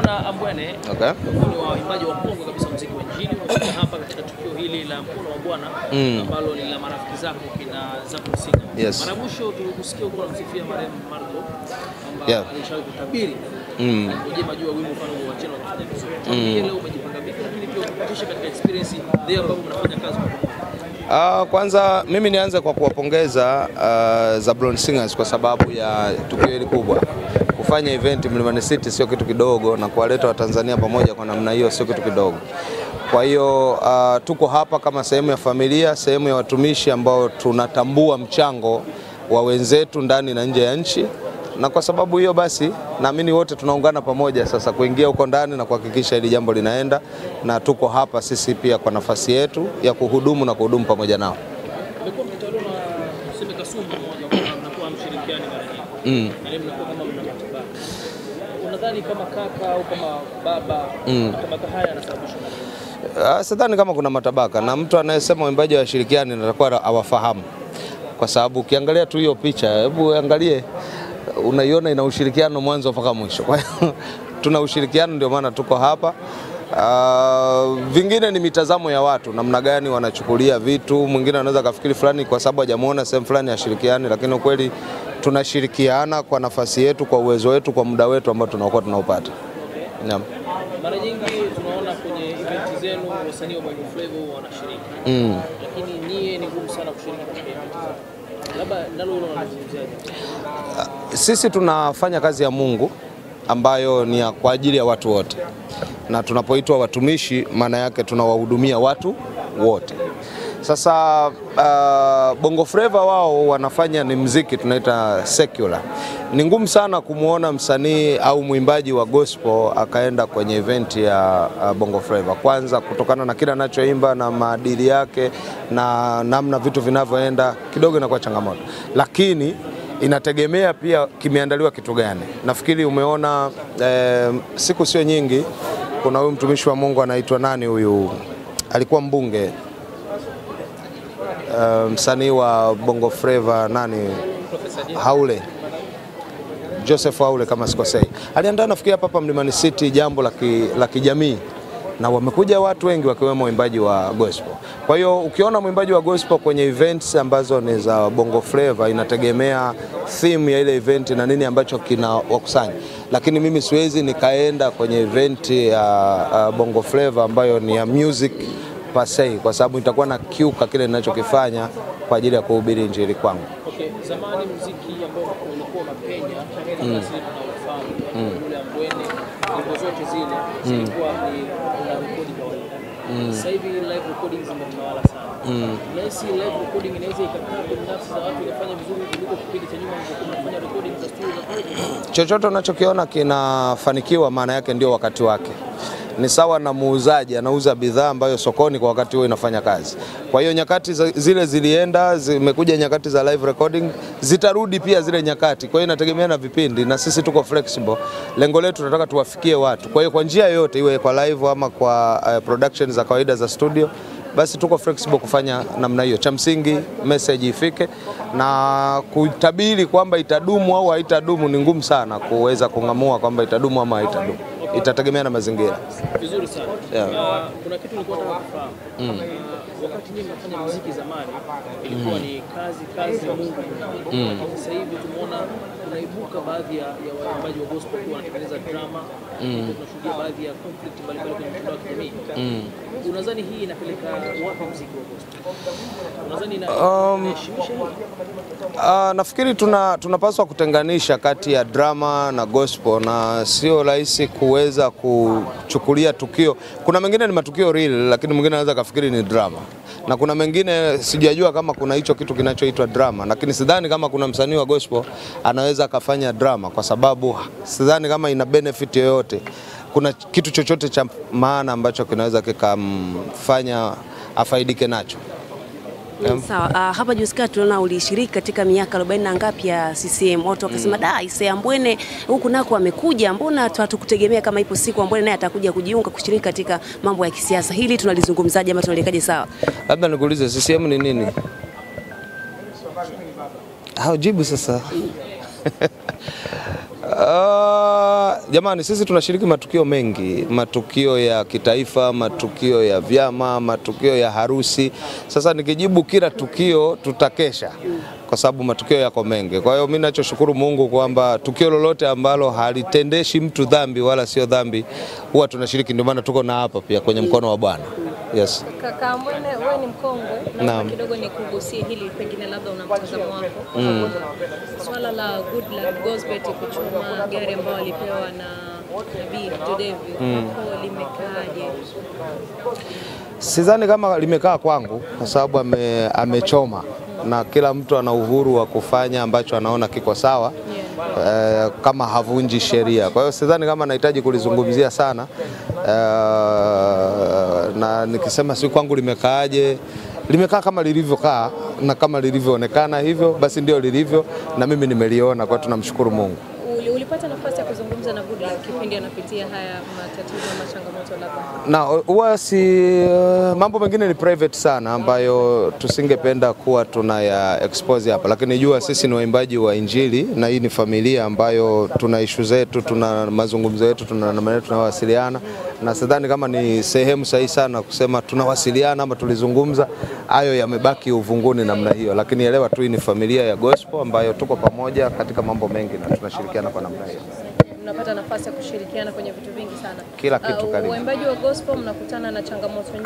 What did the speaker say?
Ambwene, okay. Ni waimbaji wa Kongo kabisa muziki wa injili wamekuja hapa katika tukio hili la mkono wa Bwana ambalo ni la marafiki zako kina Zablon Singers. Yes. Mara mwisho tulikusikia huko unamsifia marehemu Marco kwamba alishawahi kutabiri kujema juu wimbo mfano wa Cheno kufanya vizuri. Leo umejipanga vipi lakini pia kupitisha katika experience there ambapo mnafanya kazi kwa pamoja? Kwanza mimi nianze kwa kuwapongeza Zablon Singers kwa sababu ya tukio hili kubwa. Kufanya event Mlimani City sio kitu kidogo na kuwaleta Watanzania pamoja kwa namna hiyo sio kitu kidogo. Kwa hiyo tuko hapa kama sehemu ya familia, sehemu ya watumishi ambao tunatambua mchango wa wenzetu ndani na nje ya nchi. Na kwa sababu hiyo basi naamini wote tunaungana pamoja sasa kuingia huko ndani na kuhakikisha hili jambo linaenda, na tuko hapa sisi pia kwa nafasi yetu ya kuhudumu na kuhudumu pamoja nao. Mmekuwa mkitolea na tuseme Kasumbu mmoja kwa mnakuwa mshirikiani mara nyingi. Na leo mnakuwa kama mna matabaka. Unadhani kama kaka au kama baba matabaka haya yanasababishwa na nini? Sidhani kama kuna matabaka, na mtu anayesema waimbaji wa shirikiani atakuwa hawafahamu. Kwa sababu ukiangalia tu hiyo picha, hebu angalie, unaiona ina ushirikiano mwanzo mpaka mwisho. Kwa hiyo tuna ushirikiano, ndio maana tuko hapa. Vingine ni mitazamo ya watu, namna gani wanachukulia vitu. Mwingine anaweza kafikiri fulani kwa sababu hajamuona sehemu fulani ya shirikiani, lakini ukweli tunashirikiana kwa nafasi yetu, kwa uwezo wetu, kwa muda wetu ambao tunakuwa tunaupata. Naam. Mara nyingi tunaona kwenye event zenu wasanii wa Bongo Flava wanashiriki. Lakini nyie ni ngumu sana kushiriki katika event zao. Labda nalo hilo unalizungumziaje? Sisi tunafanya kazi ya Mungu ambayo ni kwa ajili ya watu wote. Na tunapoitwa watumishi maana yake tunawahudumia watu wote. Sasa Bongo Flava wao wanafanya ni muziki tunaita secular. Ni ngumu sana kumuona msanii au mwimbaji wa gospel akaenda kwenye event ya Bongo Flava. Kwanza kutokana na kile anachoimba na maadili yake na namna vitu vinavyoenda kidogo inakuwa changamoto. Lakini inategemea pia kimeandaliwa kitu gani. Nafikiri umeona siku sio nyingi kuna huyu mtumishi wa Mungu anaitwa nani huyu, alikuwa mbunge, msanii wa Bongo Flava nani, Haule, Joseph Haule kama sikosei. Aliandaa nafikiri hapa Mlimani City jambo la kijamii, na wamekuja watu wengi wakiwemo waimbaji wa gospel. Kwa hiyo ukiona mwimbaji wa gospel kwenye events ambazo ni za Bongo Flava, inategemea theme ya ile event na nini ambacho kina wakusanya. Lakini mimi siwezi nikaenda kwenye event ya Bongo Flava ambayo ni ya music per se, kwa sababu nitakuwa na kiuka kile ninachokifanya kwa ajili ya kuhubiri injili kwangu. Okay, zamani muziki ambao ulikuwa mapenya kama sisi tunaofahamu ule Ambwene, nyimbo zote zile zilikuwa ni una rekodi kawaida. Sasa hivi live recording zimetawala sana. Nahisi live recording inaweza ikakaa kwa nafsi za watu ikafanya vizuri kuliko kipindi cha nyuma ambapo tunafanya recording za studio. Chochote unachokiona kinafanikiwa maana yake ndio wakati wake. Ni sawa na muuzaji anauza bidhaa ambayo sokoni kwa wakati huo inafanya kazi. Kwa hiyo nyakati zile zilienda, zimekuja nyakati za live recording, zitarudi pia zile nyakati. Kwa hiyo inategemea na vipindi, na sisi tuko flexible. Lengo letu tunataka tuwafikie watu. Kwa hiyo kwa njia yoyote, iwe kwa live ama kwa production za kawaida za studio, basi tuko flexible kufanya namna hiyo. Cha msingi message ifike, na kutabiri kwamba itadumu au haitadumu ni ngumu sana kuweza kung'amua kwamba itadumu ama haitadumu. Itategemea na mazingira. Vizuri sana. Kuna kitu nilikuwa nataka kufahamu. Wakati nyinyi mnafanya muziki zamani ilikuwa ni kazi ya Mungu. Sasa hivi tumeona kunaibuka baadhi ya waimbaji wa gospel kwa wanatengeneza drama. Tunashuhudia baadhi ya conflict mbalimbali kwenye mitandao ya kijamii. Unadhani hii inapeleka wapi muziki wa gospel? Unadhani inaheshimisha hii? Nafikiri tunapaswa kutenganisha kati ya drama na gospel, na sio rahisi kuweza kuchukulia tukio. Kuna mengine ni matukio real, lakini mwingine anaweza kafikiri ni drama. Na kuna mengine sijajua kama kuna hicho kitu kinachoitwa drama, lakini sidhani kama kuna msanii wa gospel anaweza akafanya drama, kwa sababu sidhani kama ina benefit yoyote. Kuna kitu chochote cha maana ambacho kinaweza kikamfanya afaidike nacho. Sawa, hapa Juskati tunaona ulishiriki katika miaka 40 na ngapi ya CCM. Watu wakasema Issa Ambwene huku nako amekuja, mbona hatukutegemea kama ipo siku Ambwene naye atakuja kujiunga kushiriki katika mambo ya kisiasa. Hili tunalizungumzaje ama tunalikaje sawa? Labda nikuulize CCM ni nini? Haujibu sasa. Jamani, sisi tunashiriki matukio mengi, matukio ya kitaifa, matukio ya vyama, matukio ya harusi. Sasa nikijibu kila tukio tutakesha, kwa sababu matukio yako mengi. Kwa hiyo mimi ninachoshukuru Mungu kwamba tukio lolote ambalo halitendeshi mtu dhambi wala sio dhambi huwa tunashiriki, ndio maana tuko na hapa pia kwenye mkono wa Bwana. Yes. Kaka Ambwene, wewe ni mkongwe na kidogo ni kugusia hili, pengine labda una mtazamo wako. Swala la Goodluck Gozbert kuchuma gari ambayo alipewa na Nabii David, kwa limekaaje? Sidhani kama limekaa kwangu, kwa sababu amechoma na kila mtu ana uhuru wa kufanya ambacho anaona kiko sawa, kama havunji sheria. Kwa hiyo sidhani kama nahitaji kulizungumzia sana, na nikisema si kwangu limekaaje, limekaa kama lilivyokaa na kama lilivyoonekana hivyo basi ndio lilivyo, na mimi nimeliona. Kwa tunamshukuru Mungu. Ulipata nafasi ya kuzungumza na Goodluck kipindi anapitia haya matatizo na changamoto labda? Na huwa mambo mengine ni private sana ambayo tusingependa kuwa tunaya expose hapa, lakini jua sisi ni waimbaji wa Injili na hii ni familia ambayo tuna issue zetu, tuna mazungumzo yetu, tuna namna tunawasiliana, na sidhani kama ni sehemu sahihi sana kusema tunawasiliana ama tulizungumza. Hayo yamebaki uvunguni namna hiyo, lakini elewa tu hii ni familia ya gospel ambayo tuko pamoja katika mambo mengi na tunashirikiana kwa namna hiyo. Mnapata nafasi ya kushirikiana kwenye vitu vingi sana. Kila kitu karibu. Waimbaji wa gospel mnakutana na changamoto